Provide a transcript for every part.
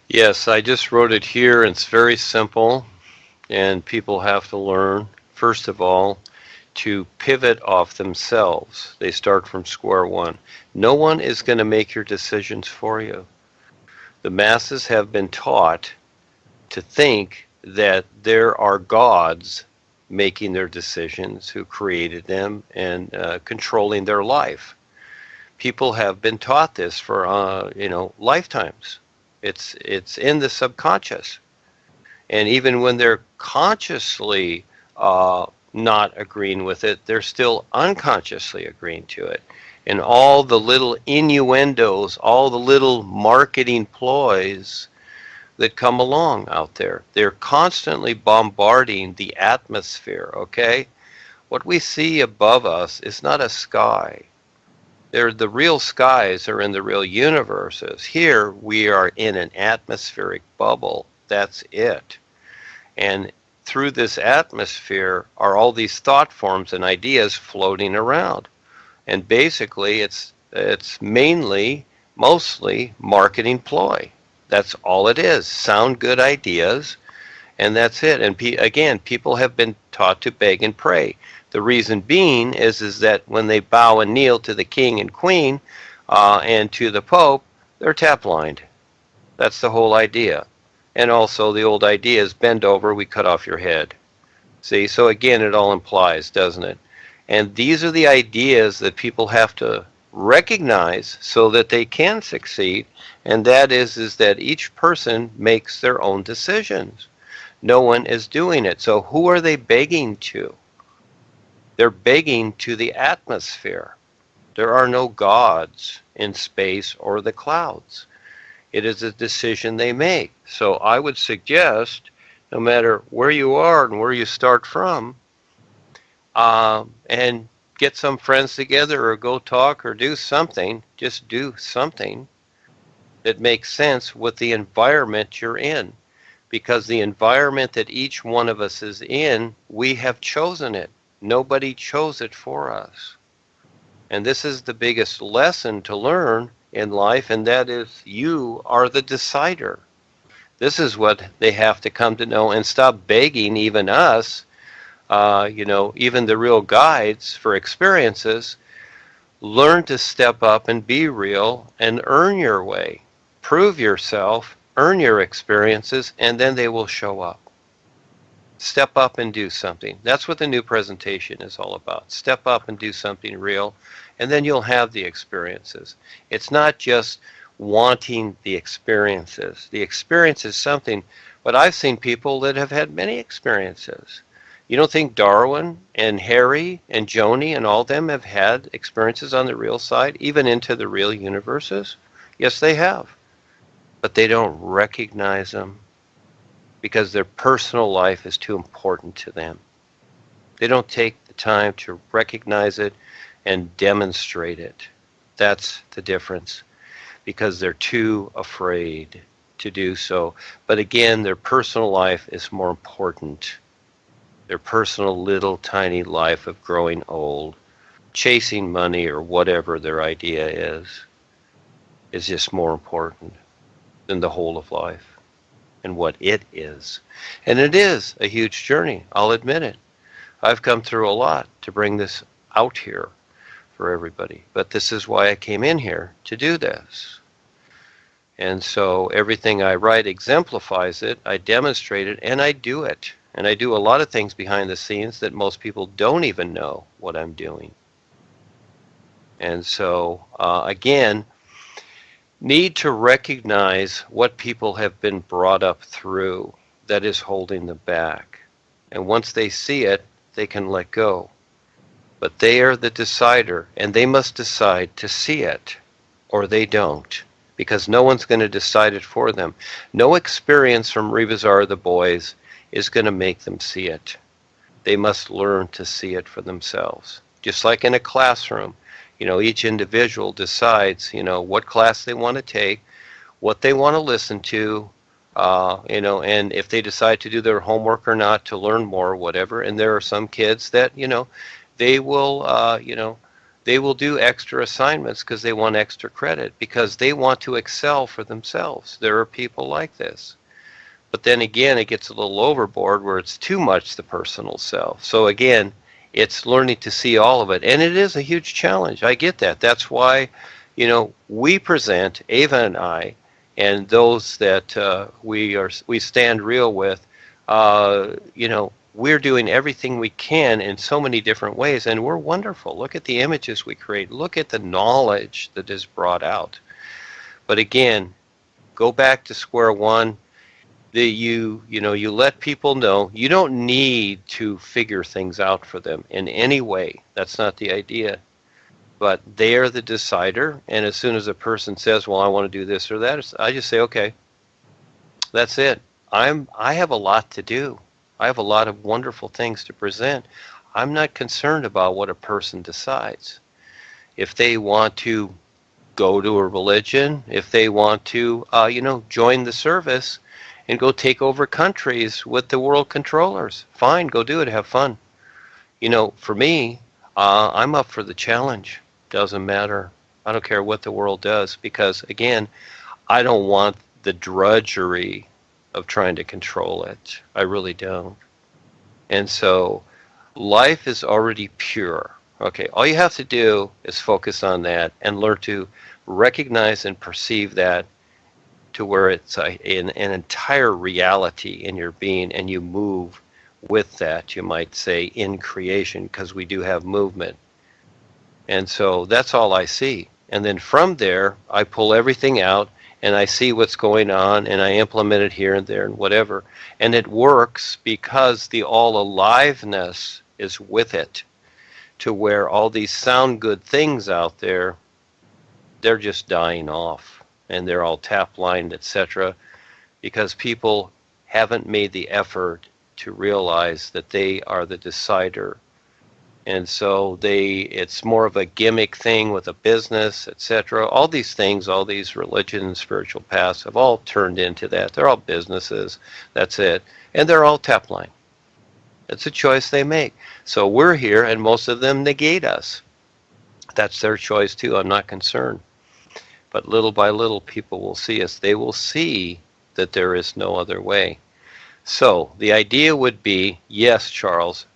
Yes, I just wrote it here. It's very simple, and people have to learn, first of all, to pivot off themselves. They start from square one. No one is going to make your decisions for you. The masses have been taught to think that there are gods making their decisions, who created them and controlling their life. People have been taught this for lifetimes. It's in the subconscious, and even when they're consciously not agreeing with it, they're still unconsciously agreeing to it. And all the little innuendos, all the little marketing ploys that come along out there, they're constantly bombarding the atmosphere, okay? What we see above us is not a sky. The real skies are in the real universes. Here we are in an atmospheric bubble. That's it. And through this atmosphere are all these thought forms and ideas floating around. And basically it's mostly marketing ploy. That's all it is. Sound good ideas, and that's it. And again, people have been taught to beg and pray. The reason being is that when they bow and kneel to the king and queen and to the pope, they're tap lined. That's the whole idea. And also the old idea is bend over, we cut off your head. See, so again, it all implies, doesn't it? And these are the ideas that people have to recognize so that they can succeed. And that is that each person makes their own decisions. No one is doing it. So who are they begging to? They're begging to the atmosphere. There are no gods in space or the clouds. It is a decision they make. So I would suggest, no matter where you are and where you start from, and get some friends together or go talk or do something, just do something that makes sense with the environment you're in. Because the environment that each one of us is in, we have chosen it. Nobody chose it for us. And this is the biggest lesson to learn in life, and that is you are the decider. This is what they have to come to know and stop begging even us, even the real guides for experiences. Learn to step up and be real and earn your way. Prove yourself, earn your experiences, and then they will show up. Step up and do something. That's what the new presentation is all about. Step up and do something real, and then you'll have the experiences. It's not just wanting the experiences. The experience is something, but I've seen people that have had many experiences. You don't think Darwin and Harry and Joni and all of them have had experiences on the real side, even into the real universes? Yes, they have. But they don't recognize them because their personal life is too important to them. They don't take the time to recognize it and demonstrate it. That's the difference, because they're too afraid to do so. But again, their personal life is more important. Their personal little tiny life of growing old, chasing money or whatever their idea is just more important than the whole of life and what it is. And it is a huge journey, I'll admit it. I've come through a lot to bring this out here for everybody. But this is why I came in here, to do this. And so everything I write exemplifies it, I demonstrate it, and I do it. And I do a lot of things behind the scenes that most people don't even know what I'm doing. And so, again, need to recognize what people have been brought up through that is holding them back. And once they see it, they can let go. But they are the decider, and they must decide to see it, or they don't, because no one's going to decide it for them. No experience from Rebazar the boys is going to make them see it. They must learn to see it for themselves. Just like in a classroom, each individual decides, what class they want to take, what they want to listen to, and if they decide to do their homework or not, to learn more, whatever. And there are some kids that, they will, They will do extra assignments because they want extra credit, because they want to excel for themselves. There are people like this. But then again, it gets a little overboard where it's too much the personal self. So again, it's learning to see all of it. And it is a huge challenge. I get that. That's why, we present, Ava and I, and those that we stand real with, we're doing everything we can in so many different ways, and we're wonderful. Look at the images we create. Look at the knowledge that is brought out. But again, go back to square one. You let people know you don't need to figure things out for them in any way. That's not the idea. But they are the decider, and as soon as a person says, well, I want to do this or that, I just say, okay, that's it. I have a lot to do. I have a lot of wonderful things to present. I'm not concerned about what a person decides. If they want to go to a religion, if they want to, join the service and go take over countries with the world controllers, fine, go do it, have fun. For me, I'm up for the challenge. Doesn't matter. I don't care what the world does, because, again, I don't want the drudgery of trying to control it. I really don't. And so life is already pure. Okay, all you have to do is focus on that and learn to recognize and perceive that to where it's an entire reality in your being, and you move with that, you might say, in creation, because we do have movement. And so that's all I see. And then from there, I pull everything out, and I see what's going on, and I implement it here and there and whatever. And it works because the all-aliveness is with it, to where all these sound good things out there, they're just dying off, and they're all tap-lined, etc., because people haven't made the effort to realize that they are the decider. And so it's more of a gimmick thing with a business, etc. All these things, all these religion and spiritual paths have all turned into that. They're all businesses. That's it. And they're all tap line. It's a choice they make. So we're here, and most of them negate us. That's their choice too. I'm not concerned. But little by little, people will see us. They will see that there is no other way. So the idea would be, yes, Charles,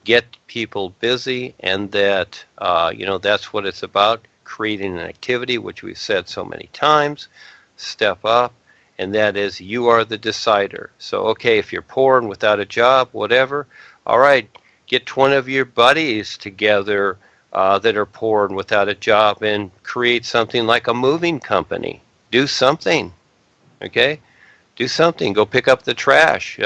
get people busy, and that, that's what it's about, creating an activity, which we've said so many times, step up, and that is, you are the decider. So, okay, if you're poor and without a job, whatever, all right, get 20 of your buddies together that are poor and without a job, and create something like a moving company. Do something, okay? Do something. Go pick up the trash,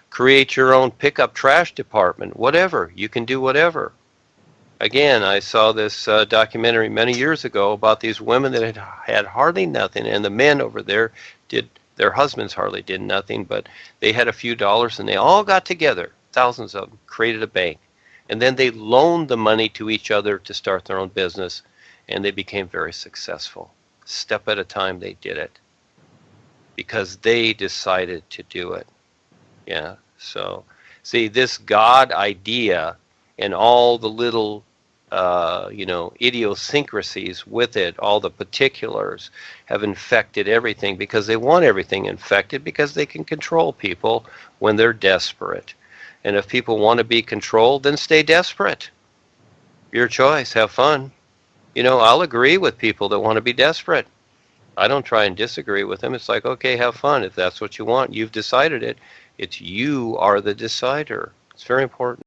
create your own pickup trash department, whatever. You can do whatever. Again, I saw this documentary many years ago about these women that had hardly nothing, and the men over there their husbands hardly did nothing, but they had a few dollars, and they all got together, thousands of them, created a bank. And then they loaned the money to each other to start their own business, and they became very successful. Step at a time, they did it because they decided to do it. Yeah, so see, this God idea and all the little, idiosyncrasies with it, all the particulars, have infected everything, because they want everything infected, because they can control people when they're desperate. And if people want to be controlled, then stay desperate. Your choice, have fun. I'll agree with people that want to be desperate. I don't try and disagree with them. It's like, okay, have fun. If that's what you want, you've decided it. You are the decider. It's very important.